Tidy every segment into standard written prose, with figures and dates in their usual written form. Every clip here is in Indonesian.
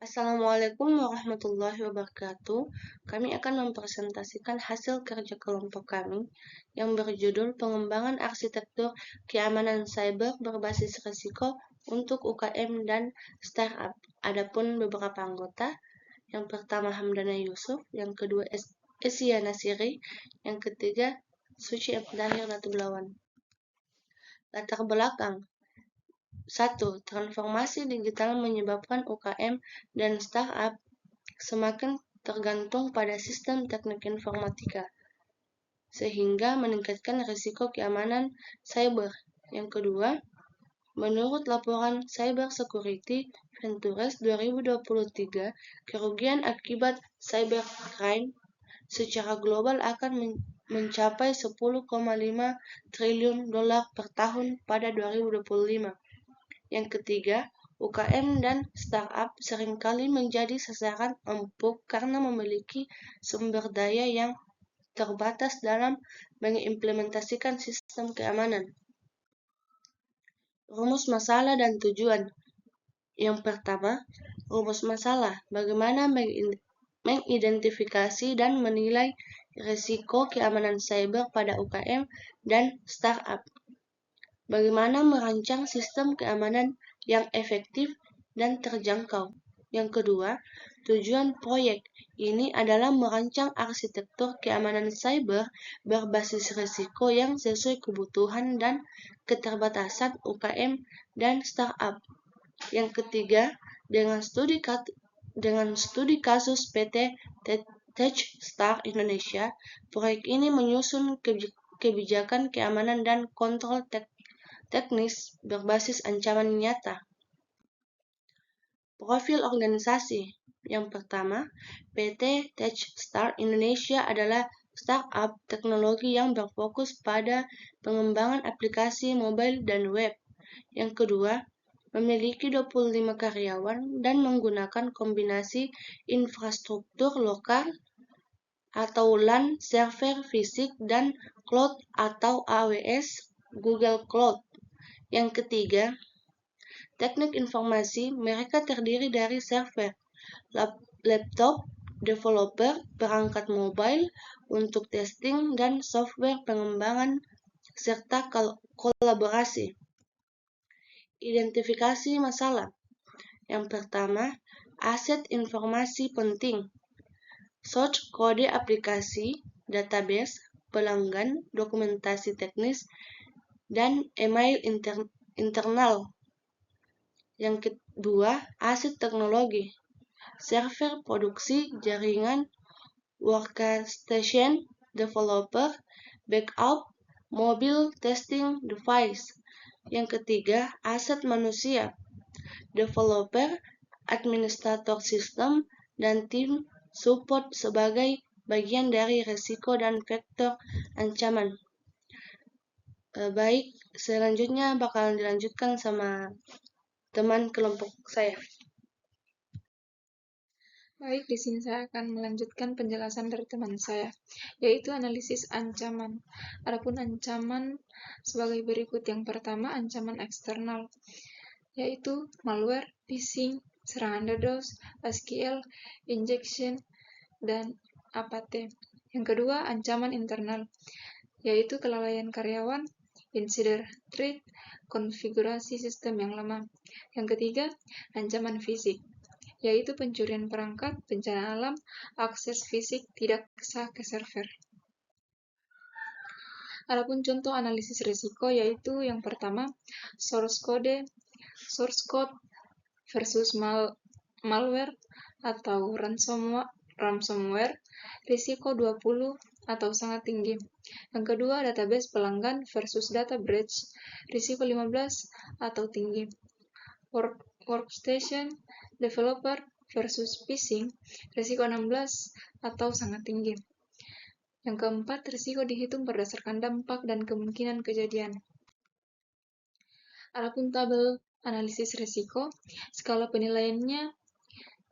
Assalamualaikum warahmatullahi wabarakatuh. Kami akan mempresentasikan hasil kerja kelompok kami yang berjudul Pengembangan Arsitektur Keamanan Cyber Berbasis Risiko untuk UKM dan Startup. Adapun beberapa anggota, yang pertama Hamdana Yusuf, yang kedua Esia Nasiri, yang ketiga Suci Abdahir Latublawan. Latar belakang. 1. Transformasi digital menyebabkan UKM dan startup semakin tergantung pada sistem teknik informatika, sehingga meningkatkan risiko keamanan cyber. Yang kedua, menurut laporan Cyber Security Ventures 2023, kerugian akibat cybercrime secara global akan mencapai 10,5 triliun dolar per tahun pada 2025. Yang ketiga, UKM dan startup seringkali menjadi sasaran empuk karena memiliki sumber daya yang terbatas dalam mengimplementasikan sistem keamanan. Rumus masalah dan tujuan. Yang pertama, rumus masalah. Bagaimana mengidentifikasi dan menilai risiko keamanan cyber pada UKM dan startup. Bagaimana merancang sistem keamanan yang efektif dan terjangkau. Yang kedua, tujuan proyek ini adalah merancang arsitektur keamanan cyber berbasis risiko yang sesuai kebutuhan dan keterbatasan UKM dan startup. Yang ketiga, dengan studi kasus PT Techstar Indonesia, proyek ini menyusun kebijakan keamanan dan kontrol teknis berbasis ancaman nyata. Profil organisasi. Yang pertama, PT Techstar Indonesia adalah startup teknologi yang berfokus pada pengembangan aplikasi mobile dan web. Yang kedua, memiliki 25 karyawan dan menggunakan kombinasi infrastruktur lokal atau LAN, server fisik, dan cloud atau AWS, Google Cloud. Yang ketiga, teknik informasi. Mereka terdiri dari server, laptop, developer, perangkat mobile untuk testing, dan software pengembangan, serta kolaborasi. Identifikasi masalah. Yang pertama, aset informasi penting. Source kode aplikasi, database, pelanggan, dokumentasi teknis, dan email internal. Yang kedua, aset teknologi. Server produksi, jaringan, workstation, developer, backup, mobile testing device. Yang ketiga, aset manusia. Developer, administrator sistem, dan tim support sebagai bagian dari risiko dan vektor ancaman. Baik, selanjutnya bakalan dilanjutkan sama teman kelompok saya. Baik, di sini saya akan melanjutkan penjelasan dari teman saya, yaitu analisis ancaman. Adapun ancaman sebagai berikut. Yang pertama, ancaman eksternal, yaitu malware, phishing, serangan DDoS, SQL, injection, dan APT. Yang kedua, ancaman internal, yaitu kelalaian karyawan, insider threat, konfigurasi sistem yang lemah. Yang ketiga, ancaman fisik, yaitu pencurian perangkat, bencana alam, akses fisik tidak sah ke server. Adapun contoh analisis risiko, yaitu yang pertama, source code versus malware atau ransomware, risiko 20 atau sangat tinggi. Yang kedua, database pelanggan versus data breach, risiko 15 atau tinggi. Workstation developer versus phishing, risiko 16 atau sangat tinggi. Yang keempat, risiko dihitung berdasarkan dampak dan kemungkinan kejadian. Adapun tabel analisis risiko, skala penilaiannya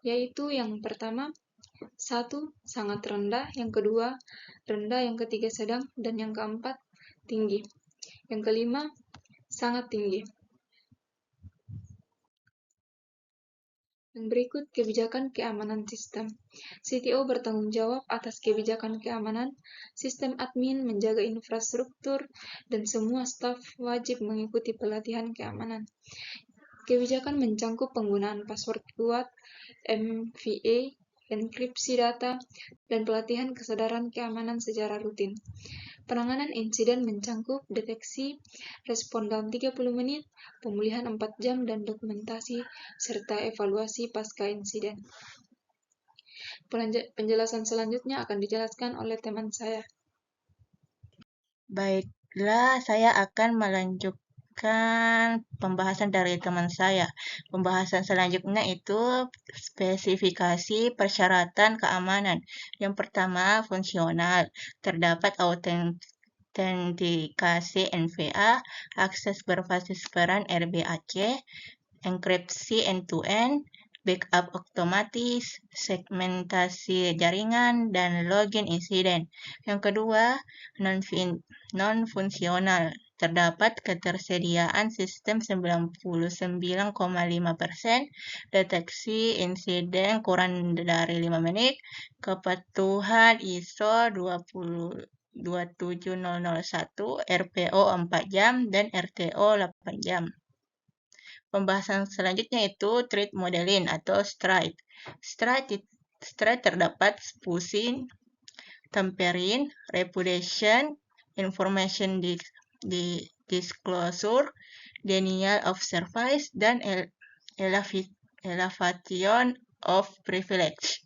yaitu yang pertama 1 sangat rendah, yang kedua rendah, yang ketiga sedang, dan yang keempat tinggi. Yang kelima sangat tinggi. Yang berikut, kebijakan keamanan sistem. CTO bertanggung jawab atas kebijakan keamanan, sistem admin menjaga infrastruktur, dan semua staf wajib mengikuti pelatihan keamanan. Kebijakan mencangkup penggunaan password kuat, MFA, enkripsi data, dan pelatihan kesadaran keamanan secara rutin. Penanganan insiden mencangkup deteksi, respon dalam 30 menit, pemulihan 4 jam, dan dokumentasi, serta evaluasi pasca insiden. Penjelasan selanjutnya akan dijelaskan oleh teman saya. Baiklah, saya akan melanjutkan pembahasan dari teman saya. Pembahasan selanjutnya itu spesifikasi persyaratan keamanan. Yang pertama, fungsional. Terdapat autentikasi NVA, akses berbasis peran RBAC, enkripsi end-to-end, backup otomatis, segmentasi jaringan, dan login insiden. Yang kedua, non-fungsional. Terdapat ketersediaan sistem 99,5%, deteksi insiden kurang dari 5 menit, kepatuhan ISO 27001, RPO 4 jam, dan RTO 8 jam. Pembahasan selanjutnya itu threat modeling atau STRIDE. STRIDE terdapat spoofing, tampering, repudiation, information disclosure, denial of service, dan elevation of privilege.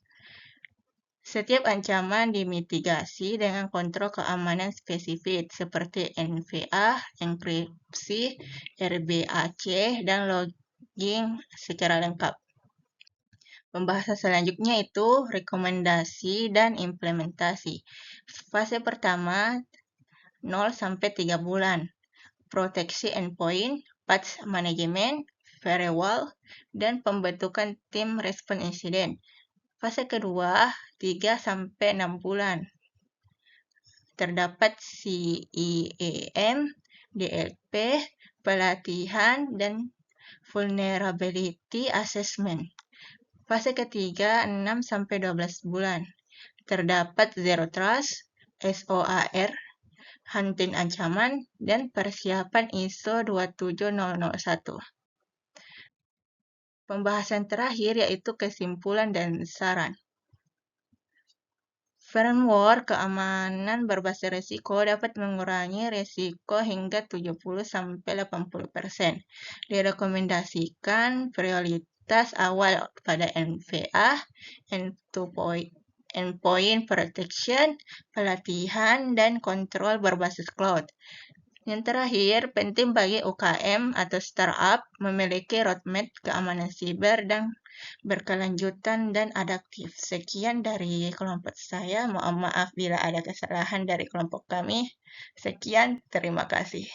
Setiap ancaman dimitigasi dengan kontrol keamanan spesifik seperti NVA, enkripsi, RBAC, dan logging secara lengkap. Pembahasan selanjutnya itu rekomendasi dan implementasi. Fase pertama 0-3 bulan. Proteksi endpoint, patch management, firewall, dan pembentukan tim respon insiden. Fase kedua 3-6 bulan. Terdapat CIEM, DLP, pelatihan, dan vulnerability assessment. Fase ketiga 6-12 bulan. Terdapat Zero Trust, SOAR, hunting ancaman, dan persiapan ISO 27001. Pembahasan terakhir yaitu kesimpulan dan saran. Framework keamanan berbasis risiko dapat mengurangi risiko hingga 70-80%. Direkomendasikan prioritas awal pada NVA, endpoint protection, pelatihan, dan kontrol berbasis cloud. Yang terakhir, penting bagi UKM atau startup memiliki roadmap keamanan siber dan berkelanjutan dan adaptif. Sekian dari kelompok saya. Mohon maaf bila ada kesalahan dari kelompok kami. Sekian, terima kasih.